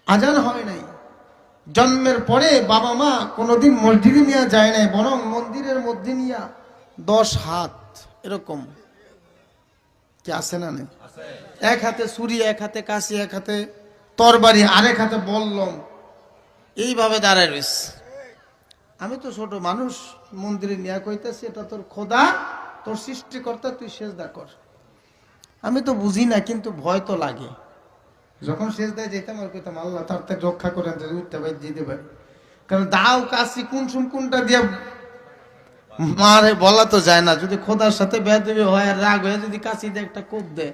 আজান হয় নাই, জন্মের পরে বাবা মা কোনোদিন মসজিদে নিয়ে যায় নাই, বরং মন্দিরের মধ্যে নিয়ে 10 হাত এরকম কি আছে না নেই, এক হাতে ছুরি, এক হাতে কাশি, এক হাতে তরবারি, আরেক হাতে বললম, এইভাবে দাঁড়ায় রয়েছে। আমি তো ছোট মানুষ, মন্দিরে নিয়ে কইতেছি এটা তোর খোদা, তোর সৃষ্টিকর্তা, তুই সেজদা কর। আমি তো বুঝি না, কিন্তু ভয় তো লাগে। যখন সেজদায় যেতাম আর কইতাম আল্লাহ তার থেকে রক্ষা করেন, যদি উঠতে পারি দিতে পারি, কারণ দাও কাশি কোনটা দিয়ে মারে বলা তো যায় না। যদি খোদার সাথে বেয়াদবি হয় আর রাগ হয়ে যদি কাশি দিয়ে একটা কোপ দেয়,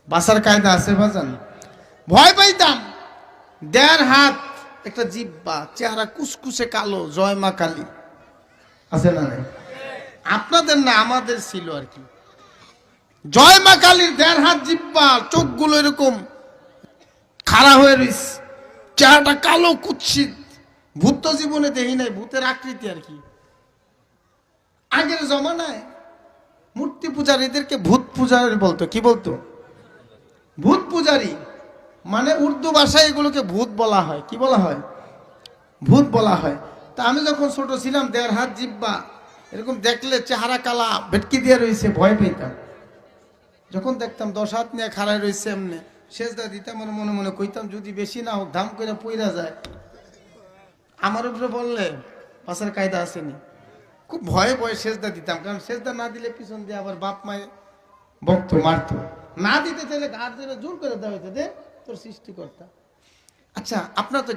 বাসার কায়দা আছে বাজান। ভয় পাইতাম। 1.5 হাত, একটা জিব্বা, চেহারা কুসকুসে কালো, জয় মা কালী আছে না নাই? আপনাদের না আমাদের ছিল আর কি। জয় মা কালীর 1.5 হাত জিব্বা, চোখগুলো এরকম খাড়া হয়ে রইছে, চেহারাটা কালো কুৎসিত। ভূত তো জীবনে দেখি নাই, ভূতের আকৃতি আর কি। আগের জমানায় মূর্তি পূজারীদেরকে ভূত পূজারী বলতো। কি বলতো? ভূত পূজারী। মানে উর্দু ভাষায় এগুলোকে ভূত বলা হয়। কি বলা হয়? ভূত বলা হয়। তা আমি যখন ছোট ছিলাম, 1.5 হাত জিব্বা, এরকম দেখলে চেহারা কালা, ভেটকি দিয়ে রয়েছে, ভয় পেতাম। যখন দেখতাম 10 হাত নিয়ে খাড়ায় রয়েছে এমনি, সেজদা দিতাম আর মনে মনে কইতাম যদি বেশি না হোক, ধাম করে পইরা যায়। আমার উপরে বললে পাশের কায়দা আসেনি। খুব ভয়ে ভয়ে সেজদা দিতাম, কারণ সেজদা না দিলে পিছন দিয়ে আবার বাপ মায়ে বকতো, মারতো। না দিতে চাইলে ঘাট ধরে জোর করে দেওয়া হইতো, দে তোর সৃষ্টিকর্তা। আচ্ছা, আপনার তো